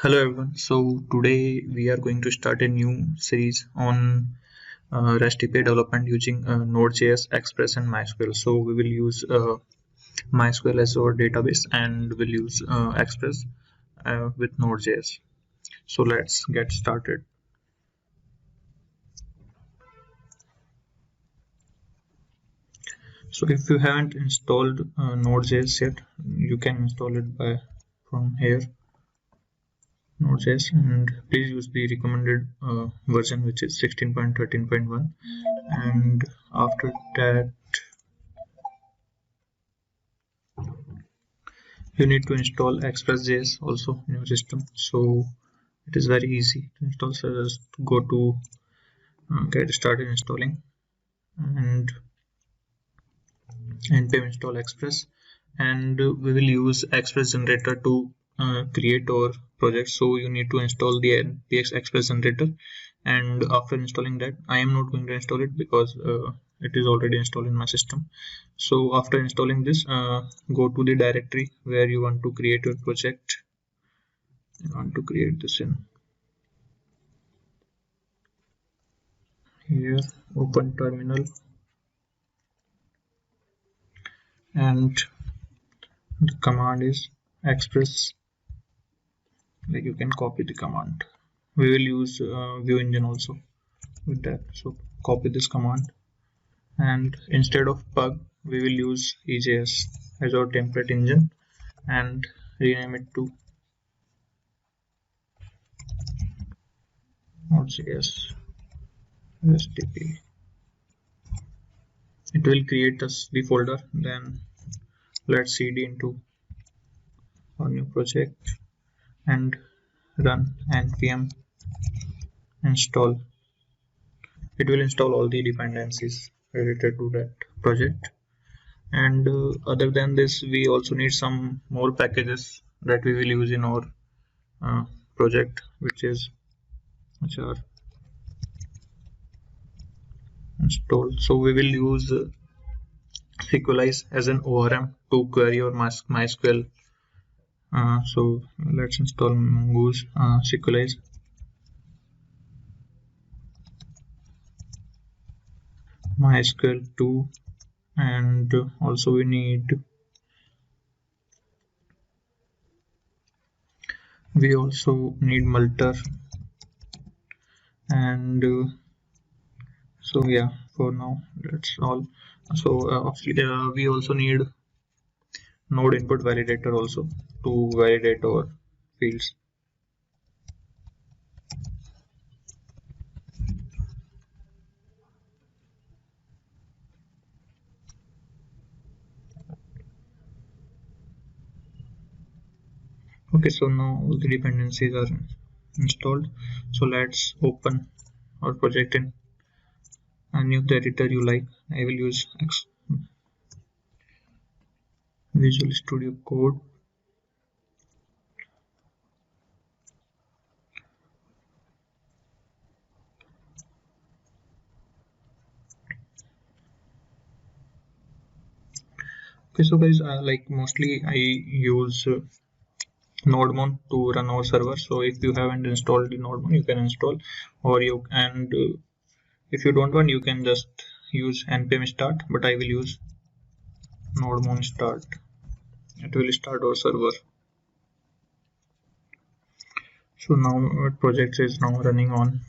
Hello everyone. So today we are going to start a new series on REST API development using Node.js, Express, and MySQL. So we will use MySQL as our database, and we'll use Express with Node.js. So let's get started. So if you haven't installed Node.js yet, you can install it from here. Node.js, and please use the recommended version, which is 16.13.1. and after that you need to install Express.js also in your system. So it is very easy to install. So just go to get started installing and npm install Express, and we will use Express generator to create our project. So you need to install the npx Express generator, and after installing that, I am not going to install it because it is already installed in my system. So after installing this, go to the directory where you want to create your project. You want to create this in here, open terminal, and the command is express. Like, you can copy the command. We will use view engine also with that, so copy this command, and instead of pug we will use EJS as our template engine and rename it to Node.js REST-API. It will create us the folder. Then let's cd into our new project and run npm install. It will install all the dependencies related to that project. And other than this, we also need some more packages that we will use in our project, which are installed. So we will use SQLize as an ORM to query our MySQL. So let's install Mongoose SQLize. MySQL 2, and also we also need Multer, and so yeah, for now that's all. So we also need node input validator also to validate our fields. Okay, so now all the dependencies are installed. So let's open our project in any of the editor you like. I will use Visual Studio Code. Okay, so guys, like mostly I use NodeMon to run our server. So if you haven't installed the NodeMon, you can install, or if you don't want, you can just use npm start, but I will use NodeMon start. It will start our server. So now our project is now running on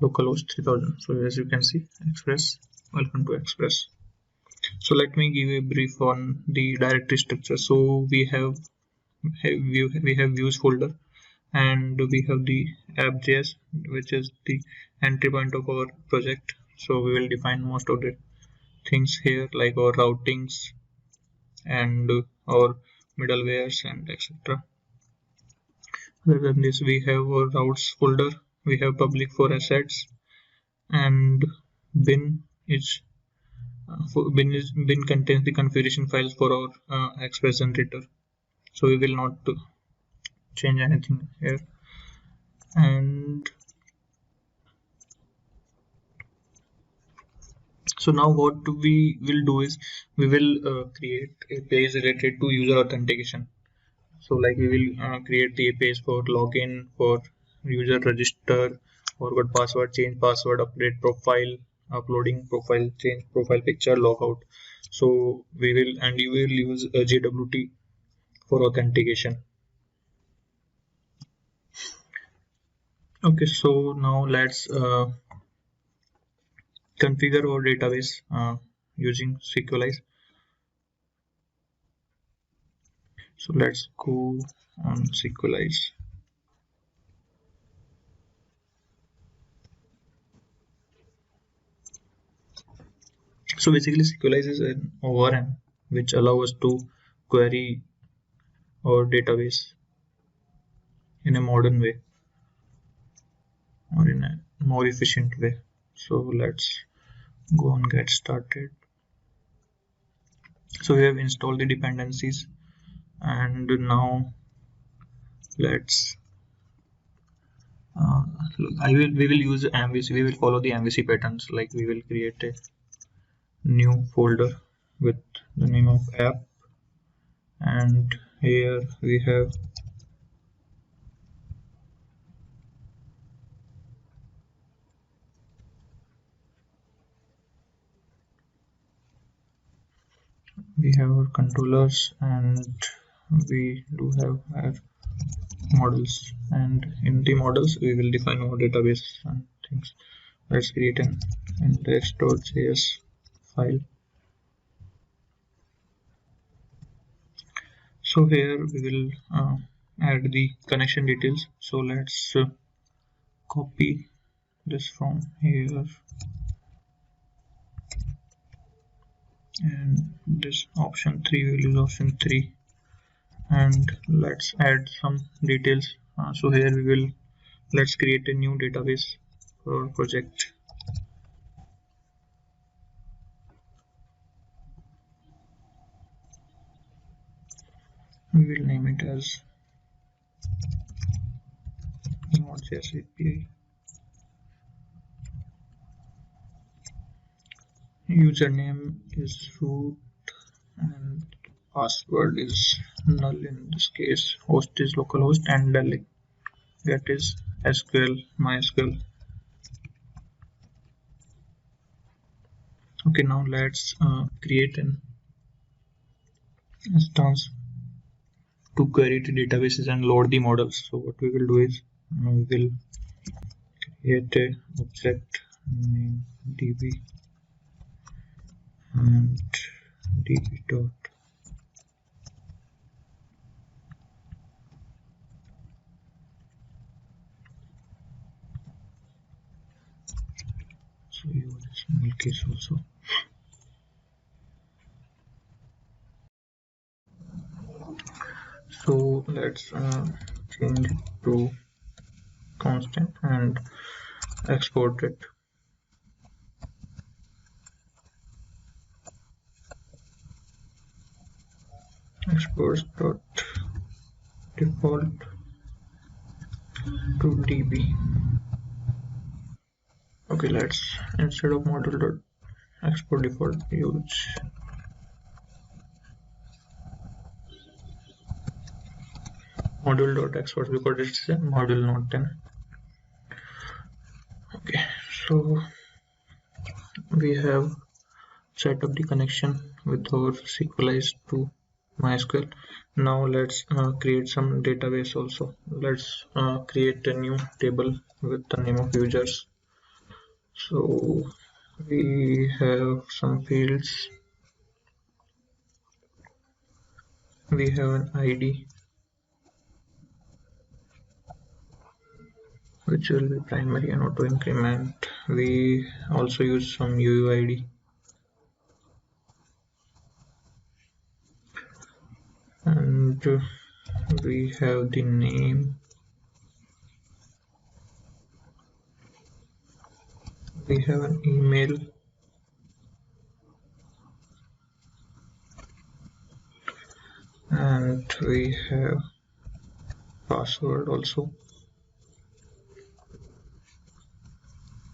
localhost 3000. So as you can see, Express, welcome to Express. So let me give you a brief on the directory structure. So we have views folder, and we have the app.js, which is the entry point of our project. So we will define most of the things here, like our routings and our middlewares and etc. Other than this, we have our routes folder, we have public for assets, and bin contains the configuration files for our Express generator. So we will not change anything here. And So now what we will do is we will create a page related to user authentication. So like we will create the page for login, for user register, forward password, change password, update profile, uploading profile, change profile picture, logout. So we will, and you will use JWT for authentication. Okay, so now let's configure our database using SQLize. So let's go on SQLize. So basically SQLize is an ORM which allows us to query our database in a modern way or in a more efficient way. So let's go on get started. So we have installed the dependencies, and now let's we will use MVC. We will follow the MVC patterns. Like we will create a new folder with the name of app, and here we have our controllers, and we do have our models, and in the models we will define our database and things. Let's create an index.js file. So here we will add the connection details. So let's copy this from here, and this option 3 will use option 3, and let's add some details. So here let's create a new database for our project. We will name it as NodeJS API. Username is root and password is null in this case. Host is localhost, and the get is SQL, MySQL. Okay, now let's create an instance to query the databases and load the models. So what we will do is we will create a object named db and db dot so use small case also. So let's change it to constant and export it. Exports dot default to db. Okay, let's instead of model dot export default use module dot export because it's a module, not 10. Okay, so we have set up the connection with our SQLize to MySQL. Now let's create some database also. Let's create a new table with the name of users. So we have some fields. We have an ID which will be primary and auto increment. We also use some UUID, and we have the name. We have an email, and we have password also.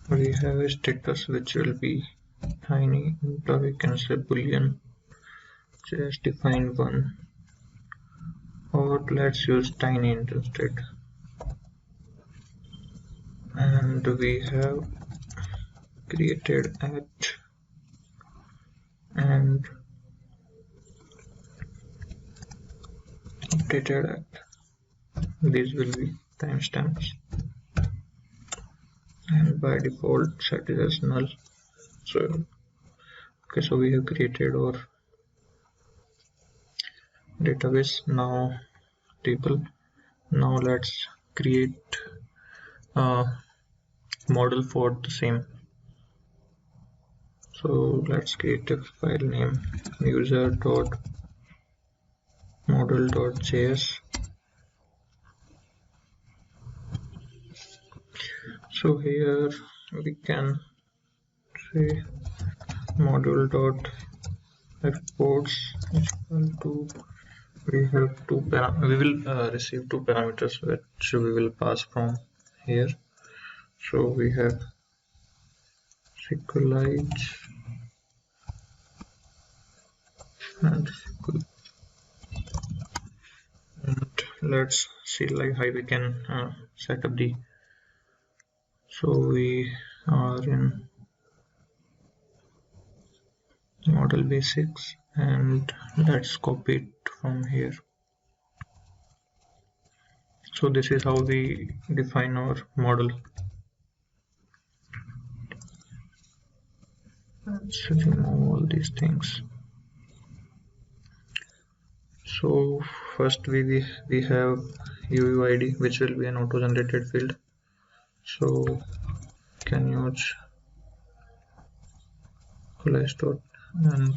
We have a status which will be tiny int, or we can say boolean, just define one, or let's use tiny int instead. And we have created at and updated at. These will be timestamps, and by default set it as null. So okay, so we have created our database, now table. Now let's create a model for the same. So let's create a file name user.model.js. So here we can say model.exports equal to, we will receive two parameters which we will pass from here. So we have SQLite and SQL, and let's see like how we can set up the. So we are in model basics, and let's copy it from here. So this is how we define our model. Let's remove all these things. So first we have UUID, which will be an auto-generated field. So can use dot, and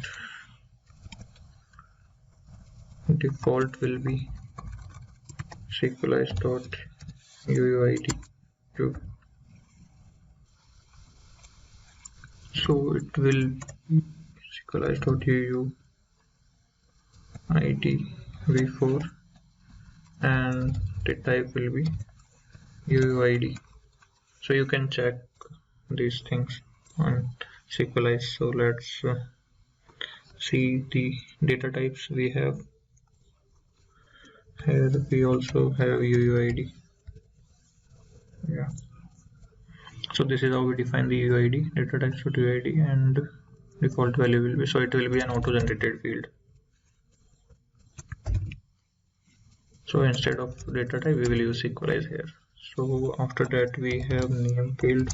default will be SQLite.UUID. So it will SQLite.UUID v4, and the type will be UUID. So you can check these things on SQLite. So let's see the data types we have. Here we also have UUID. Yeah. So this is how we define the UUID, data types for UUID, and default value will be, so it will be an auto-generated field. So instead of data type we will use SQLite here. So after that we have name field,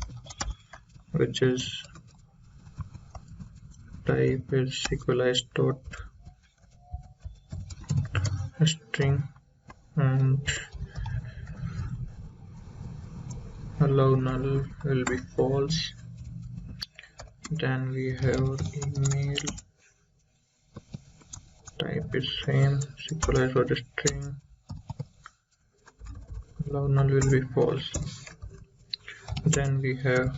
which is type is SQLite.string, and allow null will be false. Then we have email, type is same, SQLite.string, allow null will be false. Then we have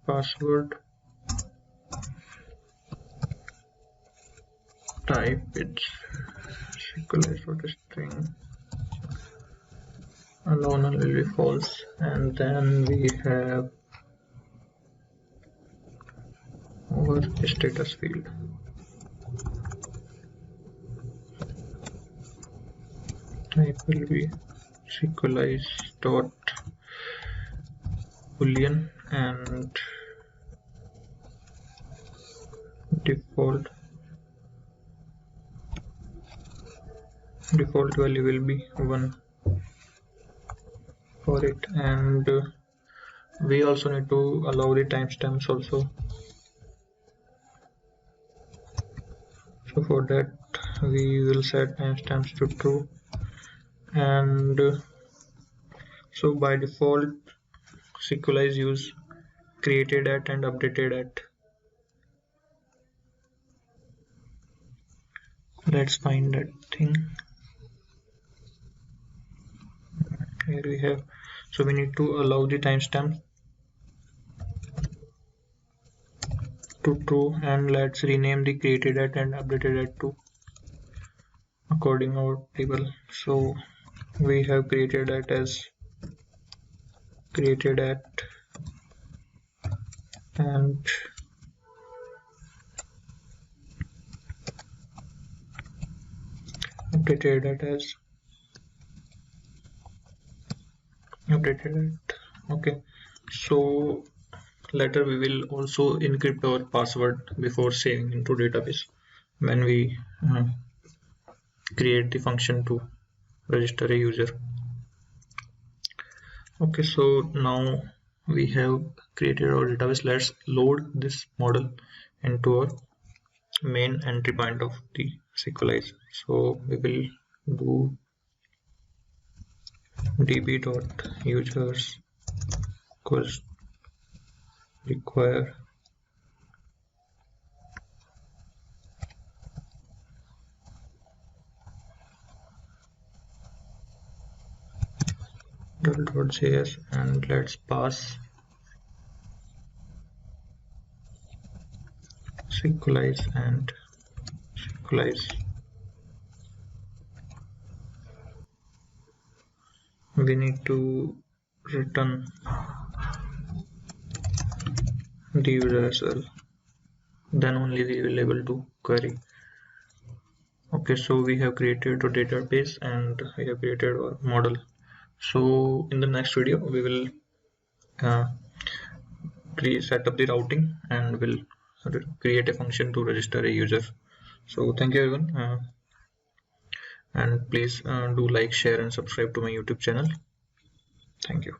password, type it's SQLite.string, allow null will be false. And then we have our status field, type will be SQLite.boolean, and default value will be 1 for it. And we also need to allow the timestamps also. So for that we will set timestamps to true, and so by default SQLite use created at and updated at. Let's find that thing. Here we have, so we need to allow the timestamp to true, and let's rename the created at and updated at to according our table. So we have created at as created at, and updated it as updated it. Okay, so later we will also encrypt our password before saving into database when we create the function to register a user. Okay, so now we have created our database. Let's load this model into our main entry point of the SQLize. So we will do db.users equals require .js and let's pass SQLize and SQLize. We need to return the user as well, then only we will able to query. Okay, so we have created a database and we have created our model. So in the next video we will set up the routing and will create a function to register a user. So thank you everyone, and please do like, share and subscribe to my YouTube channel. Thank you.